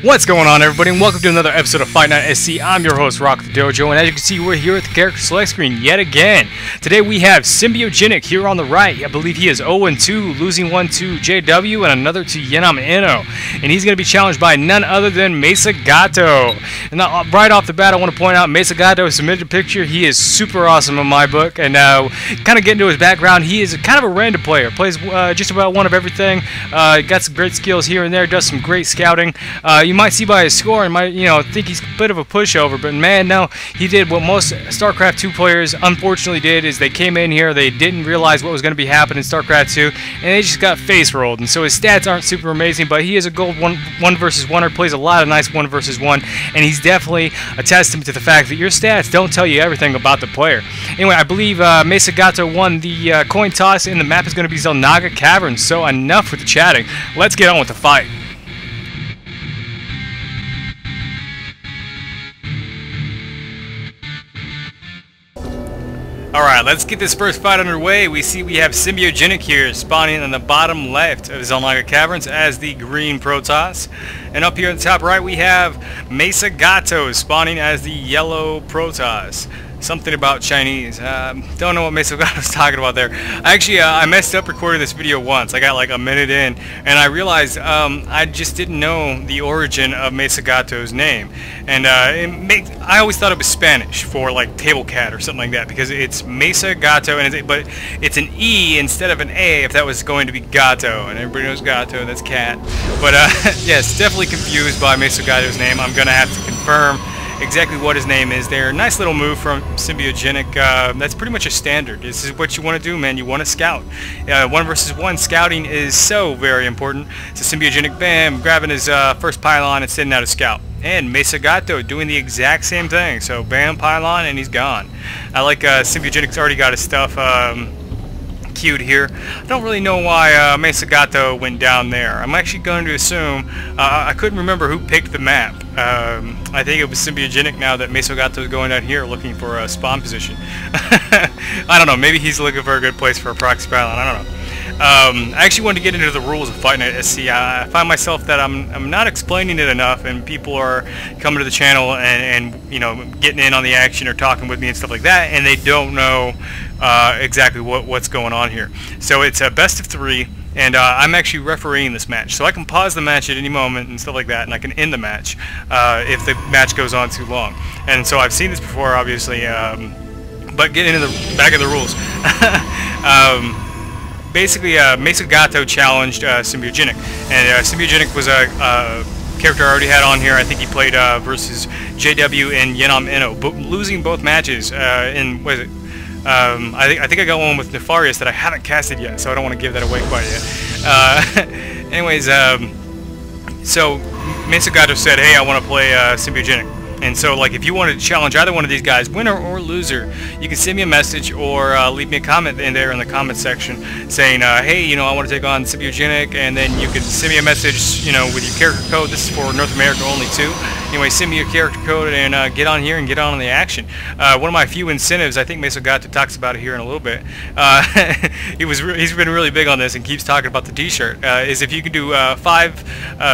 What's going on, everybody, and welcome to another episode of Fight Night SC. I'm your host, Rock the Dojo, and as you can see, we're here at the character select screen yet again. Today we have Symbiogenic here on the right. I believe he is 0-2, losing one to JW and another to Xel'Naga, and he's going to be challenged by none other than Mesageto. And now, right off the bat, I want to point out Mesageto submitted a picture. He is super awesome in my book, and kind of get into his background. He is kind of a random player, plays just about one of everything. Got some great skills here and there, does some great scouting. You might see by his score and might, think he's a bit of a pushover, but man, no, he did what most StarCraft 2 players unfortunately did, is they came in here, they didn't realize what was going to be happening in StarCraft 2, and they just got face rolled. And so his stats aren't super amazing, but he is a gold one versus one, or plays a lot of nice 1 versus 1, and he's definitely a testament to the fact that your stats don't tell you everything about the player. Anyway, I believe Mesageto won the coin toss, and the map is going to be Xel'Naga Caverns. So enough with the chatting, let's get on with the fight. Alright, let's get this first fight underway. We have Symbiogenic here, spawning on the bottom left of Xel'Naga Caverns as the green Protoss. And up here in the top right we have Mesageto spawning as the yellow Protoss. Something about Chinese. Don't know what Mesageto was talking about there. I messed up recording this video once. I got like a minute in, and I realized I just didn't know the origin of Mesageto's name. And I always thought it was Spanish for like table cat or something like that, because it's Mesageto, but it's an E instead of an A if that was going to be gato. And everybody knows gato, that's cat. But yes, definitely confused by Mesageto's name. I'm gonna have to confirm exactly what his name is there. Nice little move from Symbiogenic. That's pretty much a standard. This is what you want to do, man. You want to scout. 1 versus 1 scouting is so very important. So Symbiogenic, bam, grabbing his first pylon and sending out a scout. And Mesageto doing the exact same thing. So bam, pylon, and he's gone. I like Symbiogenic's already got his stuff queued here. I don't really know why Mesageto went down there. I'm actually going to assume, I couldn't remember who picked the map. I think it was Symbiogenic now that Mesageto is going down here looking for a spawn position. I don't know, maybe he's looking for a good place for a proxy pylon, I don't know. I actually wanted to get into the rules of Fight Night SC. I find myself that I'm not explaining it enough, and people are coming to the channel and getting in on the action or talking with me and stuff like that, and they don't know exactly what's going on here. So it's a best of 3, and I'm actually refereeing this match, so I can pause the match at any moment and stuff like that, and I can end the match if the match goes on too long. And so I've seen this before, obviously, but getting into the back of the rules. Basically, Mesageto challenged Symbiogenic, and Symbiogenic was a character I already had on here. I think he played versus JW and Xel'Naga, but losing both matches in, what is it? I think I got one with Nefarious that I haven't casted yet, so I don't want to give that away quite yet. Anyways, so Mesageto said, hey, I want to play Symbiogenic. And so, like, if you wanted to challenge either one of these guys, winner or loser, you can send me a message or leave me a comment in there in the comment section saying, hey, I want to take on Symbiogenic, and then you can send me a message, with your character code. This is for North America only, too. Anyway, send me your character code and get on here and get on the action. One of my few incentives, I think Mesageto talks about it here in a little bit. He's been really big on this and keeps talking about the T-shirt. Is if you can do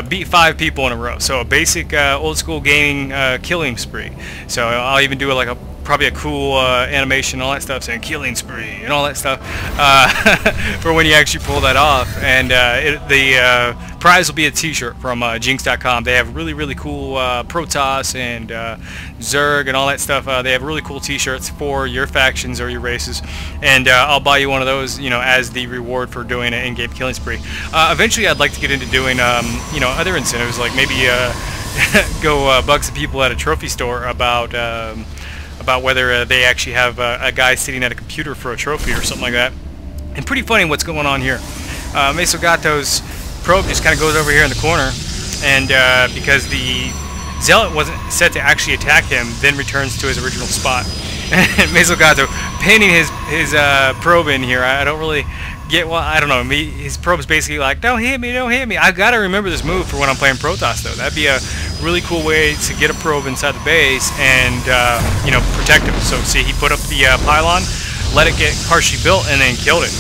beat 5 people in a row. So a basic old school gaming killing spree. So I'll even do probably a cool animation and all that stuff saying killing spree and all that stuff for when you actually pull that off. And the prize will be a t-shirt from Jinx.com. They have really cool Protoss and Zerg and all that stuff. They have really cool t-shirts for your factions or your races, and I'll buy you one of those as the reward for doing an in-game killing spree. Eventually I'd like to get into doing other incentives, like maybe go bug some people at a trophy store about whether they actually have a guy sitting at a computer for a trophy or something like that. And pretty funny what's going on here. Mesageto's probe just kind of goes over here in the corner, and because the Zealot wasn't set to actually attack him, then returns to his original spot. And Mesageto pinning his probe in here. I don't really get, well, I don't know. His probe's basically like, don't hit me, don't hit me. I've got to remember this move for when I'm playing Protoss, though. That'd be a really cool way to get a probe inside the base and, you know, protect him. So, see, he put up the pylon, let it get partially built, and then killed it.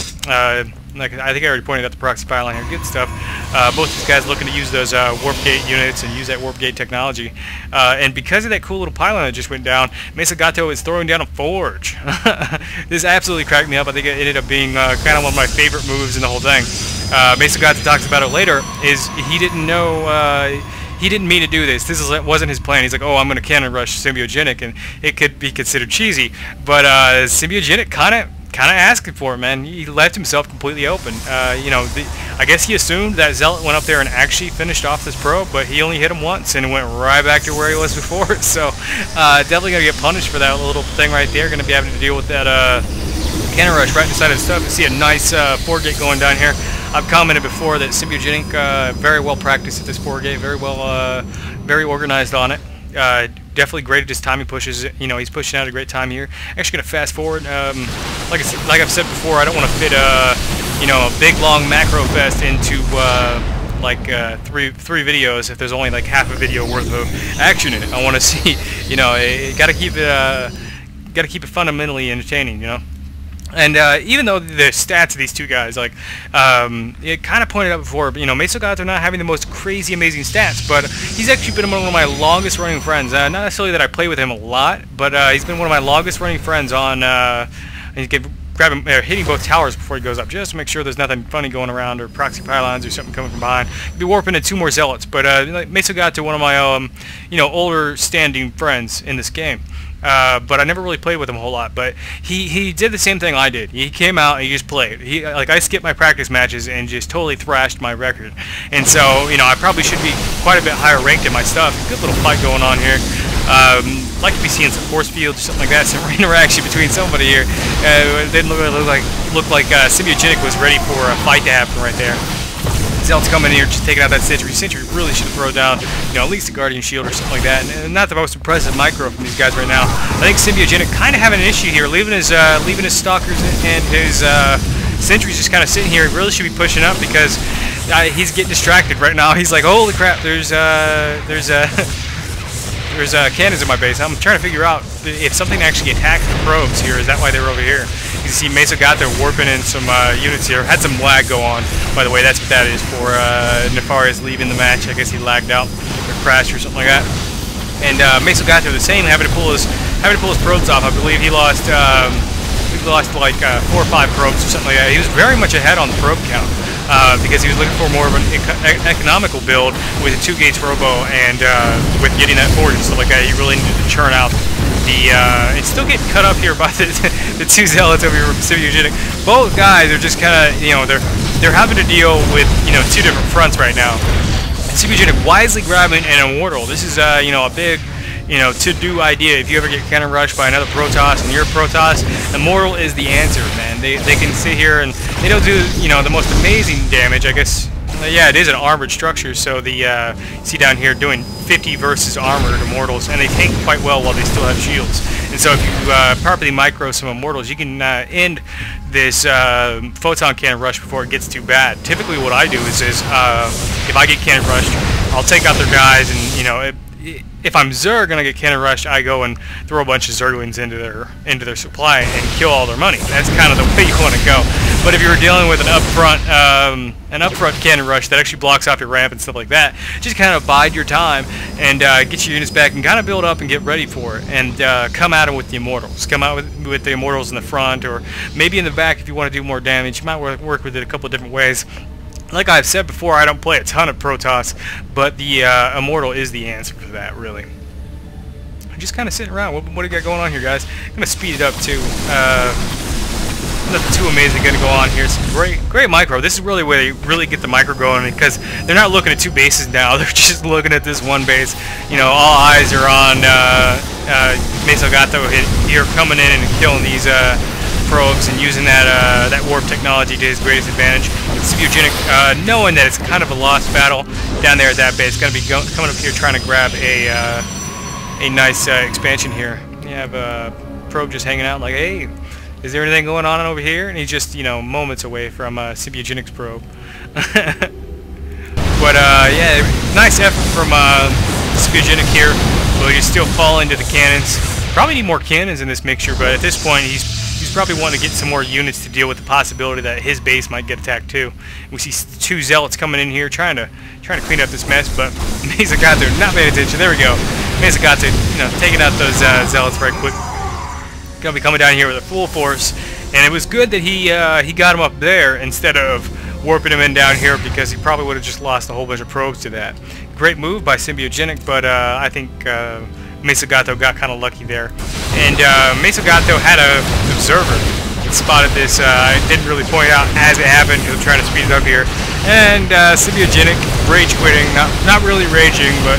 Like I think I already pointed out the proxy pylon here. Good stuff. Both these guys looking to use those warp gate units and use that warp gate technology. And because of that cool little pylon that just went down, Mesageto is throwing down a forge. This absolutely cracked me up. I think it ended up being kind of one of my favorite moves in the whole thing. Mesageto talks about it later. Is he didn't know. He didn't mean to do this. This wasn't his plan. He's like, oh, I'm going to cannon rush Symbiogenic, and it could be considered cheesy. But Symbiogenic kind of asking for it, man. He left himself completely open. You know, I guess he assumed that Zealot went up there and actually finished off this probe, but he only hit him once and went right back to where he was before. So definitely going to get punished for that little thing right there. Going to be having to deal with that cannon rush right inside of the stuff. You see a nice 4-gate going down here. I've commented before that Symbiogenic very well practiced at this 4-gate, very organized on it. Definitely great at his time. He pushes, you know, he's pushing out a great time here. Actually, gonna fast forward. Like I've said before, I don't want to fit you know, a big long macro fest into three videos if there's only like half a video worth of action in it. I want to see, you know, gotta keep it fundamentally entertaining, you know. And even though the stats of these two guys, like, it kind of pointed out before, you know, Mesageto not having the most crazy, amazing stats, but he's actually been one of my longest running friends. Not necessarily that I play with him a lot, but he's been one of my longest running friends on, hitting both towers before he goes up, just to make sure there's nothing funny going around, or proxy pylons, or something coming from behind. He'll be warping in 2 more zealots, but Mesageto, one of my, you know, older standing friends in this game. But I never really played with him a whole lot. But he did the same thing I did. He came out and he just played. I skipped my practice matches and just totally thrashed my record. And so, you know, I probably should be quite a bit higher ranked in my stuff. Good little fight going on here. Like to be seeing some force fields or something like that. Some interaction between somebody here. It didn't look like Symbiogenic was ready for a fight to happen right there. Zealot's coming in here, just taking out that Sentry. Sentry really should throw down, you know, at least a Guardian Shield or something like that. And not the most impressive micro from these guys right now. I think Symbiogenic kind of having an issue here, leaving his Stalkers and his Sentry's just kind of sitting here. He really should be pushing up because he's getting distracted right now. He's like, holy crap, there's cannons in my base. I'm trying to figure out if something actually attacked the probes here. Is that why they were over here? You see Mesageto warping in some units here. Had some lag go on, by the way. That's what that is for. Nefarious leaving the match. I guess he lagged out or crashed or something like that. And Mesageto the same, having to pull his probes off. I believe he lost like 4 or 5 probes or something like that. He was very much ahead on the probe count. Because he was looking for more of an economical build with a 2 gates robo and with getting that forward and stuff like that. He really needed to churn out the it's still getting cut up here by the 2 zealots over here from Symbiogenic. Both guys are just kind of, you know, they're having to deal with, you know, 2 different fronts right now. Symbiogenic wisely grabbing an Immortal. This is you know, a big, you know, to-do idea. If you ever get cannon rushed by another Protoss and you're a Protoss, Immortal is the answer, man. They can sit here and they don't do, you know, the most amazing damage, I guess. Yeah, it is an armored structure, so the see down here doing 50 versus armored Immortals, and they tank quite well while they still have shields. And so if you properly micro some Immortals, you can end this photon cannon rush before it gets too bad. Typically, what I do is if I get cannon rushed, I'll take out their guys, and you know, if I'm Zerg and I get cannon rushed, I go and throw a bunch of Zerglings into their supply and kill all their money. That's kind of the way you want to go. But if you're dealing with an upfront cannon rush that actually blocks off your ramp and stuff like that, just kind of bide your time and get your units back and kind of build up and get ready for it. And come at them with the Immortals. Come out with the Immortals in the front, or maybe in the back if you want to do more damage. You might work with it a couple of different ways. Like I've said before, I don't play a ton of Protoss, but the Immortal is the answer for that, really. I'm just kind of sitting around. What do you got going on here, guys? I'm going to speed it up, too. Nothing too amazing going to go on here. Some great micro. This is really where they really get the micro going, because they're not looking at 2 bases now. They're just looking at this 1 base. You know, all eyes are on Mesageto here coming in and killing these probes and using that warp technology to his greatest advantage. Symbiogenic, knowing that it's kind of a lost battle down there at that base, going to be coming up here trying to grab a nice expansion here. You have a probe just hanging out like, hey, is there anything going on over here? And he's just, you know, moments away from Symbiogenic's probe. But yeah, nice effort from Symbiogenic here, but he's still falling to the cannons. Probably need more cannons in this mixture, but at this point he's he's probably wanting to get some more units to deal with the possibility that his base might get attacked too. We see 2 zealots coming in here trying to clean up this mess, but Mesageto not paying attention. There we go. Mesageto, taking out those zealots right quick. Gonna be coming down here with a full force, and it was good that he got him up there instead of warping him in down here, because he probably would have just lost a whole bunch of probes to that. Great move by Symbiogenic, but I think Mesageto got kind of lucky there. And Mesageto had a observer that spotted this. I didn't really point out as it happened. He was trying to speed it up here. And Symbiogenic rage quitting, not really raging, but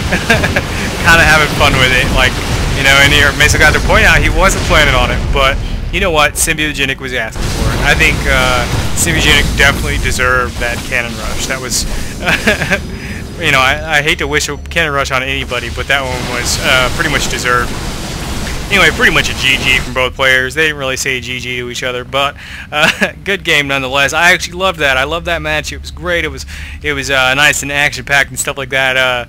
kind of having fun with it. Like, and here Mesageto pointed out he wasn't planning on it, but you know what? Symbiogenic was asking for it. I think Symbiogenic definitely deserved that cannon rush. That was, I hate to wish a cannon rush on anybody, but that one was pretty much deserved. Anyway, pretty much a GG from both players. They didn't really say GG to each other, but good game nonetheless. I actually loved that. I loved that match. It was great. It was nice and action-packed and stuff like that.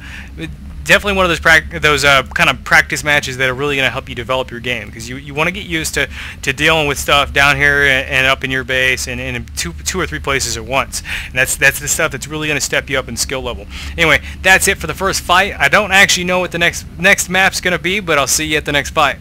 Definitely one of those kind of practice matches that are really going to help you develop your game, because you want to get used to dealing with stuff down here and up in your base and in two or three places at once. And that's the stuff that's really going to step you up in skill level. Anyway, that's it for the first fight. I don't actually know what the next map's going to be, but I'll see you at the next fight.